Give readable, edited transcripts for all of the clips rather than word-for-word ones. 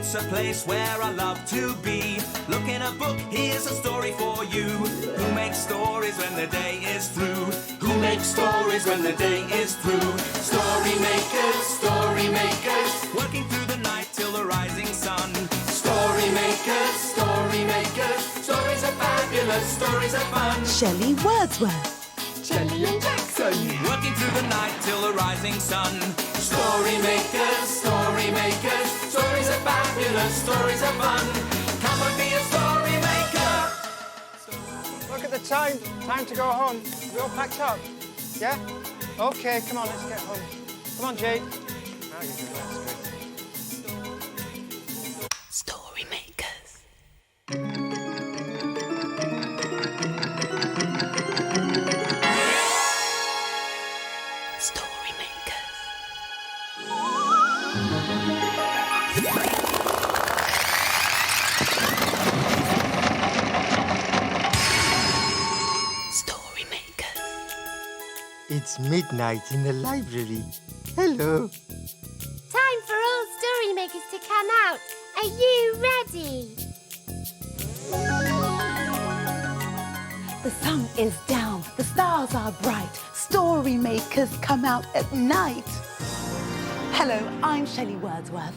it's a place where I love to be. Look in a book, here's a story for you. Who makes stories when the day is through? Who makes stories when the day is through? Story makers, working through the night till the rising sun. Story makers, stories are fabulous, stories are fun. Shelley Wordsworth. Shelley and Jackson, working through the night till the rising sun. Story makers, stories are fabulous, stories are fun. Come and be a story maker. Look at the time. Time to go home. We all packed up? Yeah? Okay, come on, let's get home. Come on, Jade. Now you do that straight. Story makers. Story makers. Story makers. It's midnight in the library. Hello. time for all story makers to come out. Are you ready? The sun is down, the stars are bright, story makers come out at night. Hello, I'm Shelley Wordsworth.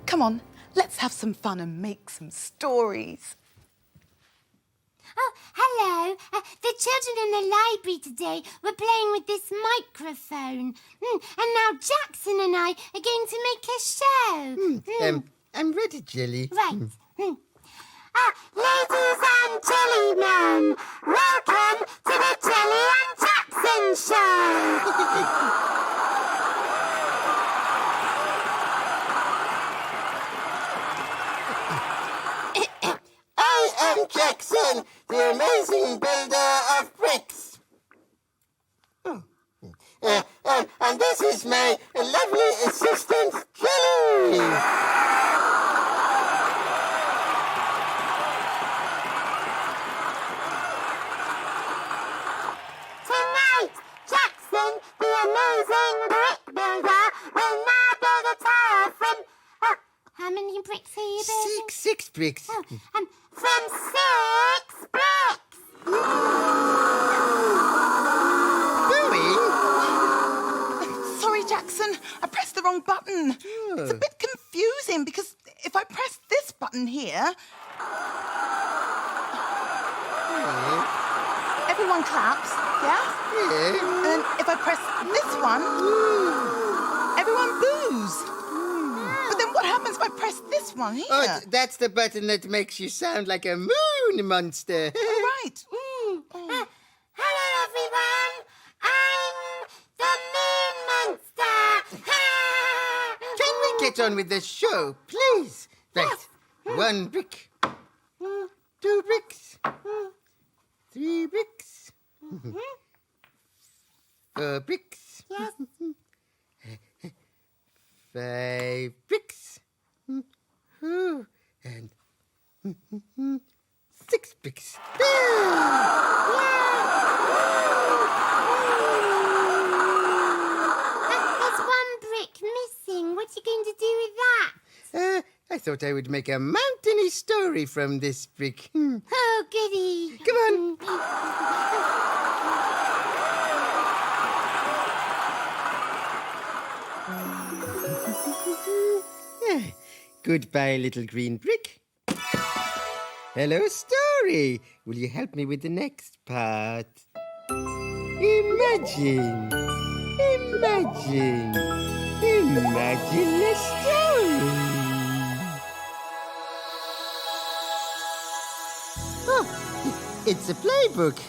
Come on, let's have some fun and make some stories. Oh, hello. The children in the library today were playing with this microphone. And now Jackson and I are going to make a show. I'm ready, Jelly. Right. Ladies and gentlemen, welcome to the Jelly and Jackson Show. I am Jackson, the amazing builder of bricks. And this is my lovely assistant, Shelley. Tonight, Jackson, the amazing brick builder, will now build a tower from... how many bricks are you building? Six bricks. From 6 bricks. Sorry, Jackson, I pressed the wrong button. It's a bit confusing because if I press this button here... Everyone claps, yeah? And if I press this one, everyone boos. But then what happens if I press this one here? Oh, that's the button that makes you sound like a moon monster. All right. Hello, everyone. I'm the Moon Monster. Can we get on with the show, please? Right. 1 brick. 2 bricks. 3 bricks. 4 bricks. Yes. 5 bricks. And 6 bricks. There's 1 brick missing. What are you going to do with that? I thought I would make a mountainy story from this brick. Oh, goody. Come on. Goodbye, little green brick. Hello, story. Will you help me with the next part? Imagine a story. Oh, it's a playbook.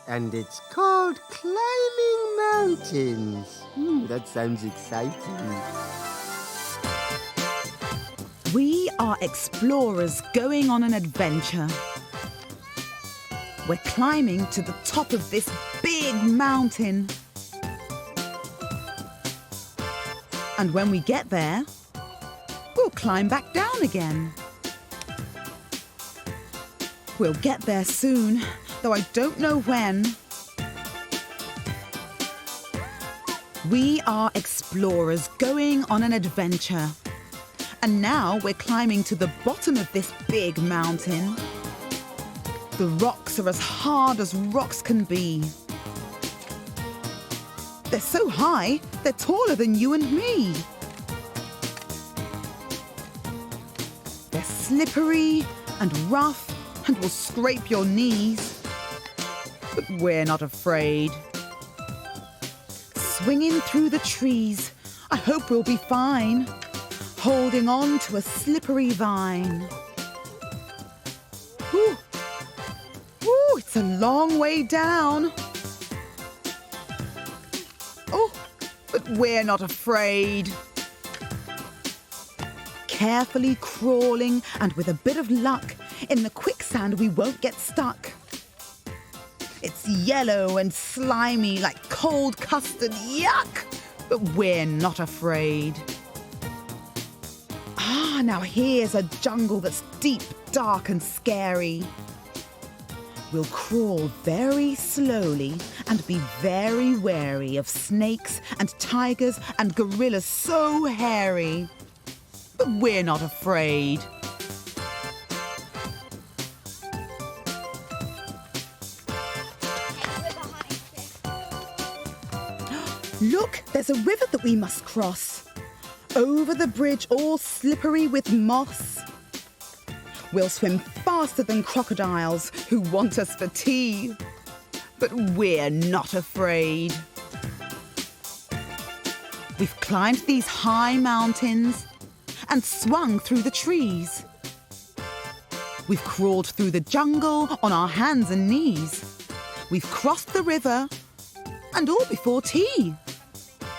And it's called Climbing Mountains. That sounds exciting. We are explorers going on an adventure. We're climbing to the top of this big mountain. And when we get there, we'll climb back down again. We'll get there soon, though I don't know when. We are explorers going on an adventure. And now we're climbing to the bottom of this big mountain. The rocks are as hard as rocks can be. They're so high, they're taller than you and me. They're slippery and rough and will scrape your knees. But we're not afraid. Swinging through the trees, I hope we'll be fine, holding on to a slippery vine. Whew. Woo, it's a long way down. Oh, but we're not afraid. Carefully crawling, and with a bit of luck, in the quicksand we won't get stuck. It's yellow and slimy like cold custard, yuck! But we're not afraid. Ah, now here's a jungle that's deep, dark and scary. We'll crawl very slowly and be very wary of snakes and tigers and gorillas so hairy. But we're not afraid. Look, there's a river that we must cross. Over the bridge, all slippery with moss. We'll swim faster than crocodiles who want us for tea. But we're not afraid. We've climbed these high mountains and swung through the trees. We've crawled through the jungle on our hands and knees. We've crossed the river, and all before tea.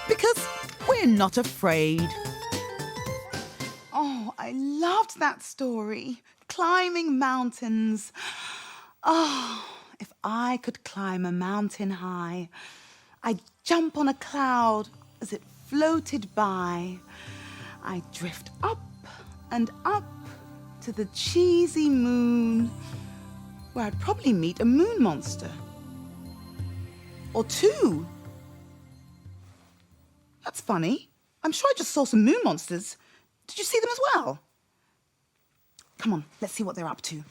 Because we're not afraid. Oh, I loved that story. Climbing mountains. Oh, if I could climb a mountain high, I'd jump on a cloud as it floated by. I'd drift up and up to the cheesy moon, where I'd probably meet a moon monster. Or two. That's funny. I'm sure I just saw some moon monsters. Did you see them as well? Come on, let's see what they're up to.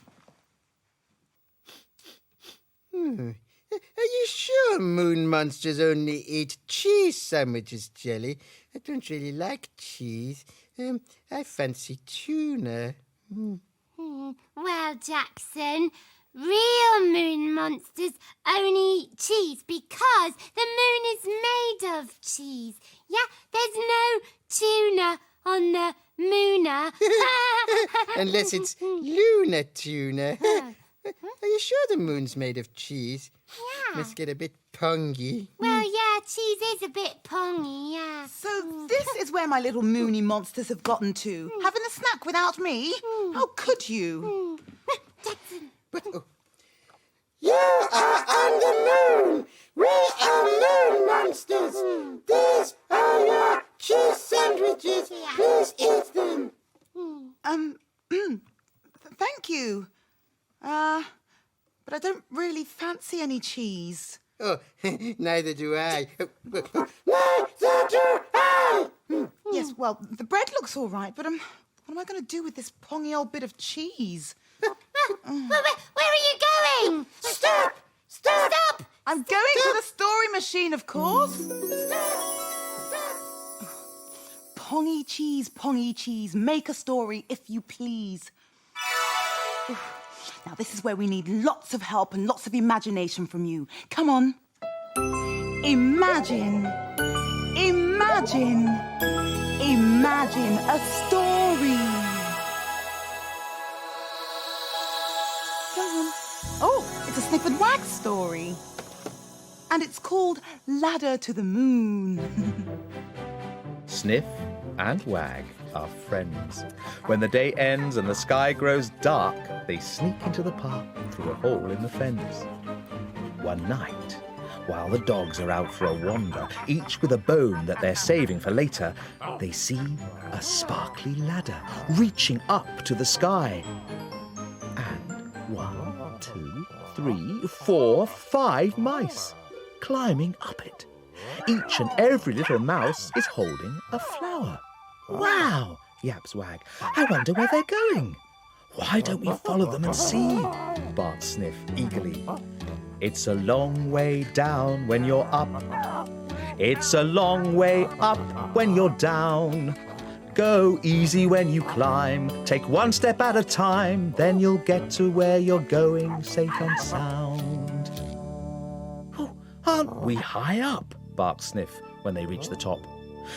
Are you sure moon monsters only eat cheese sandwiches, Jelly? I don't really like cheese. I fancy tuna. Well, Jackson, real moon monsters only eat cheese because the moon is made of cheese. Yeah, there's no tuna on the mooner. Unless it's lunar tuna. Are you sure the moon's made of cheese? Yeah. Must get a bit pongy. Well, yeah, cheese is a bit pongy, yeah. So this is where my little moony monsters have gotten to. Having a snack without me? How could you? Jackson. But, you are on the moon! We are moon monsters! These are your cheese sandwiches! Please eat them! Thank you. But I don't really fancy any cheese. Oh, neither do I. Neither do I! Yes, well, the bread looks all right, but what am I going to do with this pongy old bit of cheese? Where are you going? Stop! Stop! Stop! I'm going to the story machine, of course. Pongy cheese, make a story, if you please. Now, this is where we need lots of help and lots of imagination from you. Come on. Imagine a story. Come on. Oh, it's a Sniff and Wag story. And it's called Ladder to the Moon. Sniff and Wag are friends. When the day ends and the sky grows dark, they sneak into the park through a hole in the fence. One night, while the dogs are out for a wander, each with a bone that they're saving for later, they see a sparkly ladder reaching up to the sky. And 1, 2, 3, 4, 5 mice climbing up it. Each and every little mouse is holding a flower. Wow! yaps Wag. I wonder where they're going. Why don't we follow them and see? Barks Sniff eagerly. It's a long way down when you're up. It's a long way up when you're down. Go easy when you climb. Take one step at a time. Then you'll get to where you're going safe and sound. Oh, aren't we high up? Barks Sniff when they reach the top.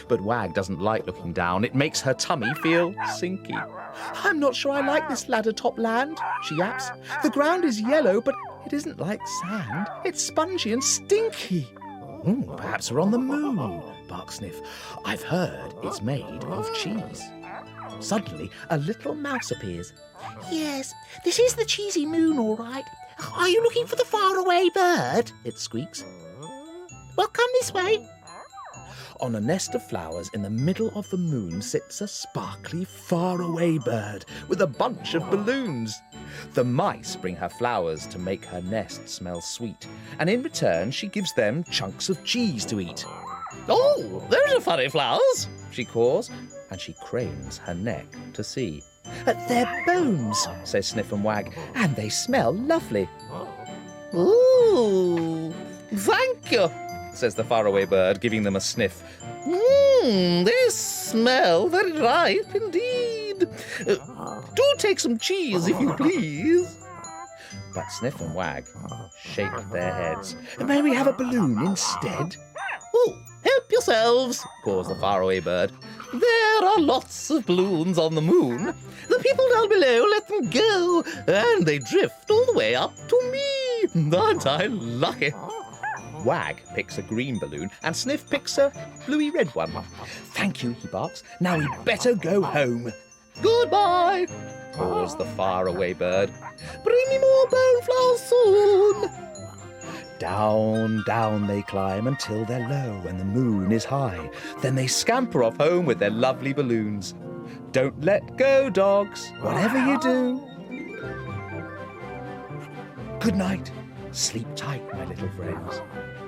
But Wag doesn't like looking down. It makes her tummy feel sinky. I'm not sure I like this ladder-top land, she yaps. The ground is yellow, but it isn't like sand. It's spongy and stinky. Perhaps we're on the moon, barks Sniff. I've heard it's made of cheese. Suddenly, a little mouse appears. Yes, this is the cheesy moon, all right. Are you looking for the faraway bird? It squeaks. Well, come this way. On a nest of flowers in the middle of the moon sits a sparkly, faraway bird with a bunch of balloons. The mice bring her flowers to make her nest smell sweet, and in return she gives them chunks of cheese to eat. Oh, those are funny flowers, she caws, and she cranes her neck to see. They're bones, says Sniff and Wag, and they smell lovely. Ooh, thank you, says the faraway bird, giving them a sniff. They smell very ripe indeed. Do take some cheese, if you please. But Sniff and Wag shake their heads. May we have a balloon instead? Oh, help yourselves, caws the faraway bird. There are lots of balloons on the moon. The people down below let them go, and they drift all the way up to me. Aren't I lucky? Wag picks a green balloon and Sniff picks a bluey-red one. Thank you, he barks. Now we'd better go home. Goodbye, calls the faraway bird. Bring me more bone flowers soon. Down, down they climb until they're low and the moon is high. Then they scamper off home with their lovely balloons. Don't let go, dogs, whatever you do. Good night. Sleep tight, my little friends.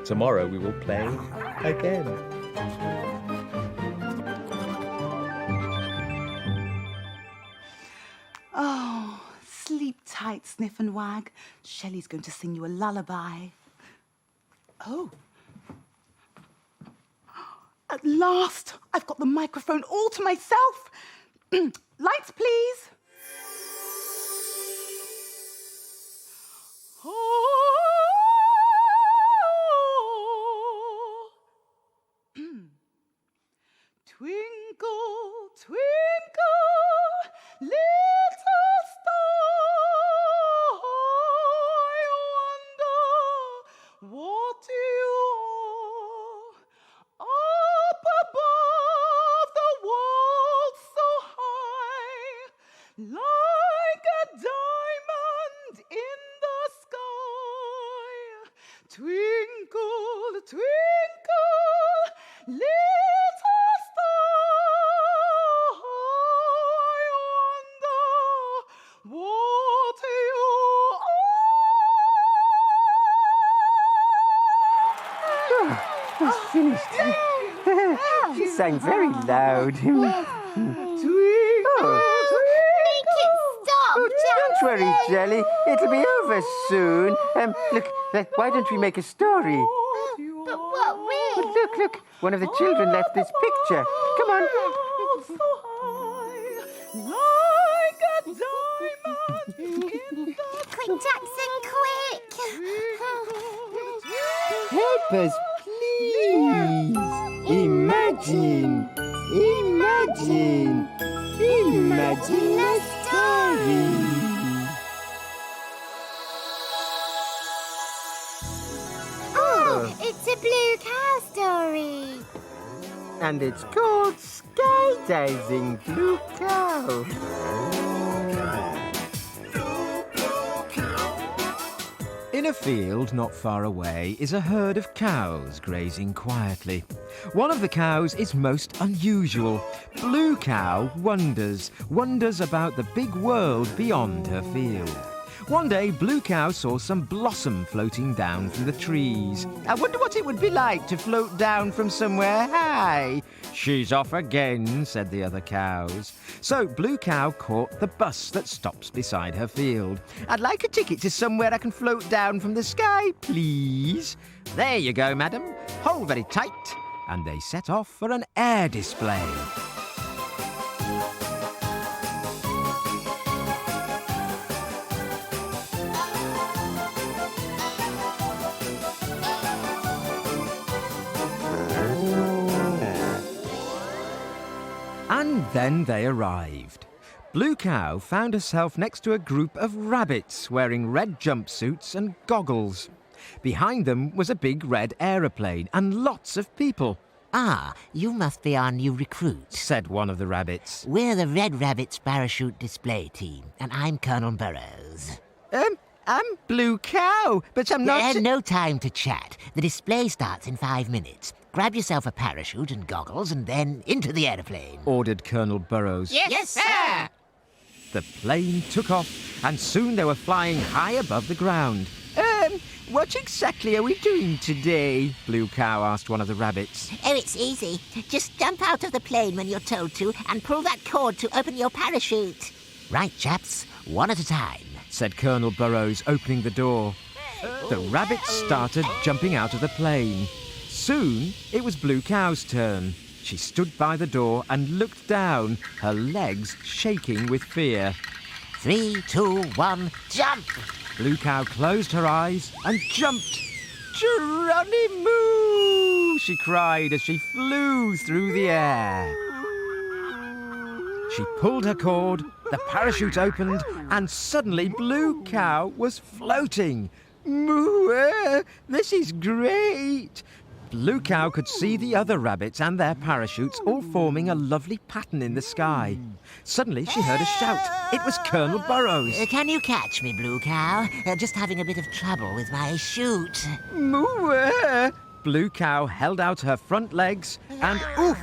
Tomorrow we will play again. Oh, sleep tight, Sniff and Wag. Shelley's going to sing you a lullaby. Oh. At last, I've got the microphone all to myself. Lights, please. Twinkle, twinkle, little star, I wonder what you are. Up above the world so high, like a diamond in the sky. Twinkle, twinkle, little star, I wonder what you are. That's finished. She sang very loud. Make it stop, Oh, don't worry, Jelly. It'll be over soon. Look, why don't we make a story? But what will? But look. One of the children left this picture. Come on. So high, like a diamond in the Quick, Jackson, quick! Help us, please. Imagine a story. Oh, it's a blue cow story. And it's called Skydiving Blue Cow. In a field not far away is a herd of cows grazing quietly. One of the cows is most unusual. Blue Cow wonders about the big world beyond her field. One day, Blue Cow saw some blossom floating down from the trees. I wonder what it would be like to float down from somewhere high, She's off again, said the other cows. So Blue Cow caught the bus that stops beside her field. I'd like a ticket to somewhere I can float down from the sky, please. There you go, madam. Hold very tight. And they set off for an air display. And then they arrived. Blue Cow found herself next to a group of rabbits wearing red jumpsuits and goggles. Behind them was a big red aeroplane and lots of people. Ah, you must be our new recruit, said one of the rabbits. We're the Red Rabbits Parachute Display Team, and I'm Colonel Burrows. I'm Blue Cow, but I'm not... No time to chat. The display starts in 5 minutes. Grab yourself a parachute and goggles and then into the aeroplane, ordered Colonel Burrows. Yes, sir! The plane took off, and soon they were flying high above the ground. What exactly are we doing today? Blue Cow asked one of the rabbits. Oh, it's easy. Just jump out of the plane when you're told to and pull that cord to open your parachute. Right, chaps, one at a time, said Colonel Burrows, opening the door. The rabbits started jumping out of the plane. Soon, it was Blue Cow's turn. She stood by the door and looked down, her legs shaking with fear. 3, 2, 1, jump! Blue Cow closed her eyes and jumped. Geronimo! She cried as she flew through the air. She pulled her cord, the parachute opened, and suddenly Blue Cow was floating. Moo! This is great! Blue Cow could see the other rabbits and their parachutes all forming a lovely pattern in the sky. Suddenly, she heard a shout. It was Colonel Burrows. Can you catch me, Blue Cow? Just having a bit of trouble with my chute. Moo! Blue Cow held out her front legs and, oof,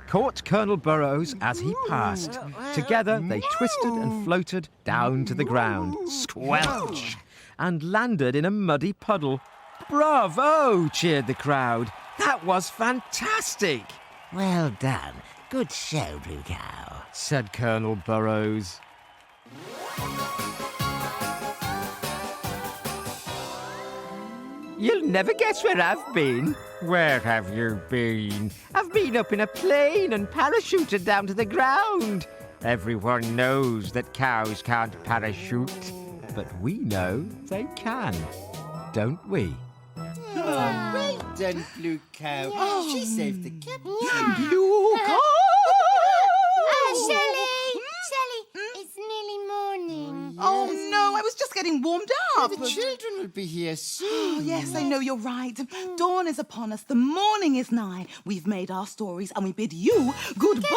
caught Colonel Burrows as he passed. Together, they twisted and floated down to the ground. Squelch! And landed in a muddy puddle. Bravo! Cheered the crowd. That was fantastic! Well done. Good show, Blue Cow, said Colonel Burrows. You'll never guess where I've been. Where have you been? I've been up in a plane and parachuted down to the ground. Everyone knows that cows can't parachute, but we know they can, don't we? Well done, Blue Cow. She saved the captain. Blue Cow! Shelley! Shelley, it's nearly morning. Oh, no, I was just getting warmed up. The children will be here soon. Oh, yes, I know, you're right. Dawn is upon us. The morning is nigh. We've made our stories and we bid you goodbye.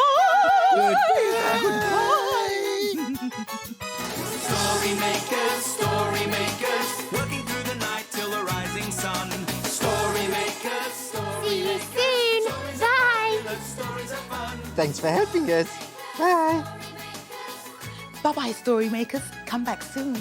Story makers, working through the night till the rising sun. Story makers, See you soon. Bye. stories are fun. Thanks for helping us. Bye. Bye-bye, story makers. Come back soon.